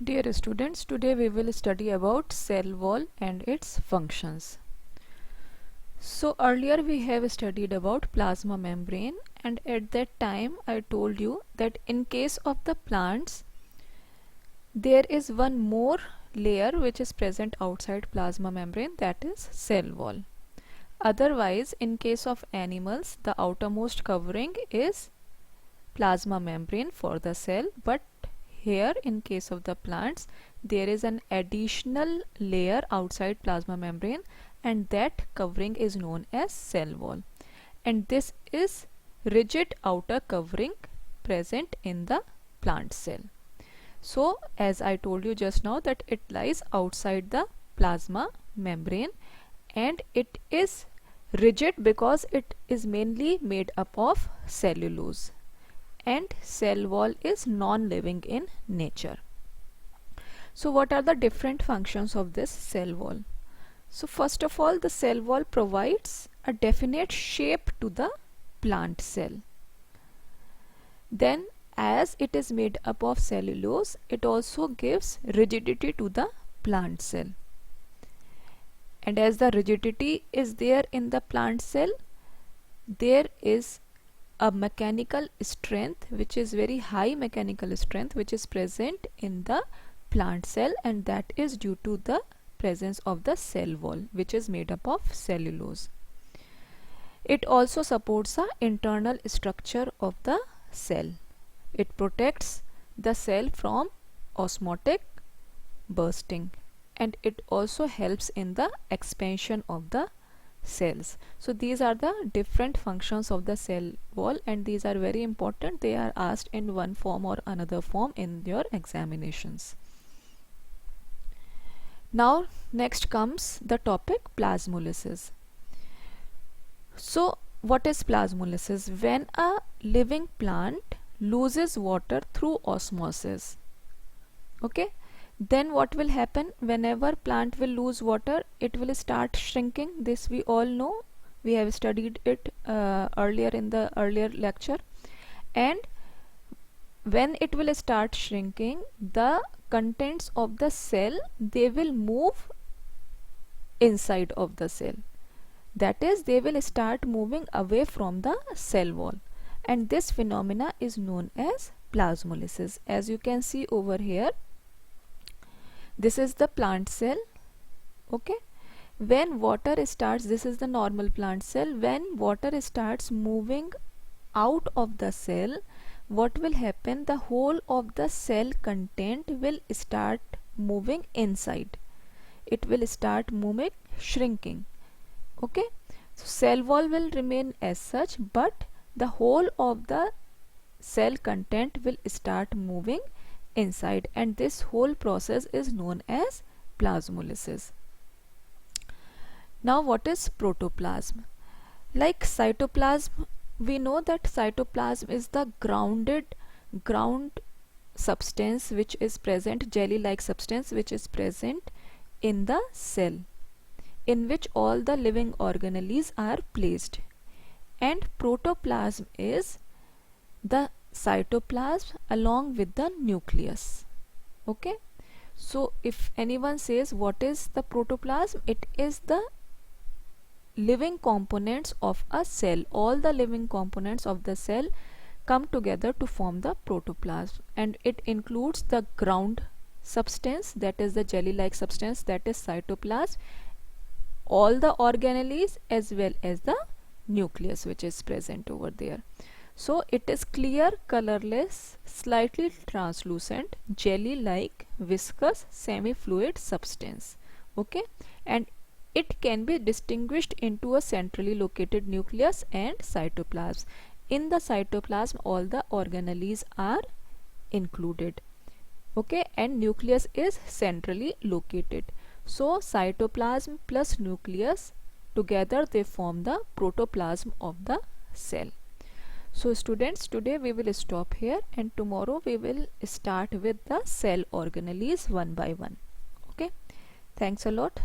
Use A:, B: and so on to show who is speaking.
A: Dear students, today we will study about cell wall and its functions. So earlier we have studied about plasma membrane, and at that time I told you that in case of the plants there is one more layer which is present outside plasma membrane, that is cell wall. Otherwise, in case of animals, the outermost covering is plasma membrane for the cell, but here in case of the plants there is an additional layer outside plasma membrane, and that covering is known as cell wall, and this is rigid outer covering present in the plant cell. So as I told you just now that it lies outside the plasma membrane, and it is rigid because it is mainly made up of cellulose, and cell wall is non-living in nature. So what are the different functions of this cell wall? So first of all, the cell wall provides a definite shape to the plant cell. Then as it is made up of cellulose, it also gives rigidity to the plant cell. And as the rigidity is there in the plant cell, there is a mechanical strength, which is very high mechanical strength, which is present in the plant cell, and that is due to the presence of the cell wall, which is made up of cellulose. It also supports the internal structure of the cell. It protects the cell from osmotic bursting, and it also helps in the expansion of the cells. So these are the different functions of the cell wall, and these are very important. They are asked in one form or another form in your examinations. Now next comes the topic plasmolysis. So what is plasmolysis? When a living plant loses water through osmosis, okay, then what will happen? Whenever plant will lose water, it will start shrinking. This we all know, we have studied it earlier in the earlier lecture. And when it will start shrinking, the contents of the cell, they will move inside of the cell. That is, they will start moving away from the cell wall, and this phenomena is known as plasmolysis. As you can see over here, this is the plant cell, okay. When water starts, this is the normal plant cell. When water starts moving out of the cell, what will happen? The whole of the cell content will start moving inside. It will start moving, shrinking, okay. So cell wall will remain as such, but the whole of the cell content will start moving inside, and this whole process is known as plasmolysis. Now what is protoplasm? Like cytoplasm, we know that cytoplasm is the ground substance which is present, jelly like substance which is present in the cell, in which all the living organelles are placed. And protoplasm is the cytoplasm along with the nucleus, okay. So if anyone says what is the protoplasm, it is the living components of a cell. All the living components of the cell come together to form the protoplasm, and it includes the ground substance, that is the jelly like substance, that is cytoplasm, all the organelles as well as the nucleus which is present over there. So it is clear, colorless, slightly translucent, jelly like, viscous, semi-fluid substance, okay. And it can be distinguished into a centrally located nucleus and cytoplasm. In the cytoplasm, all the organelles are included, okay, and nucleus is centrally located. So cytoplasm plus nucleus together, they form the protoplasm of the cell. So students, today we will stop here, and tomorrow we will start with the cell organelles one by one, okay. Thanks a lot.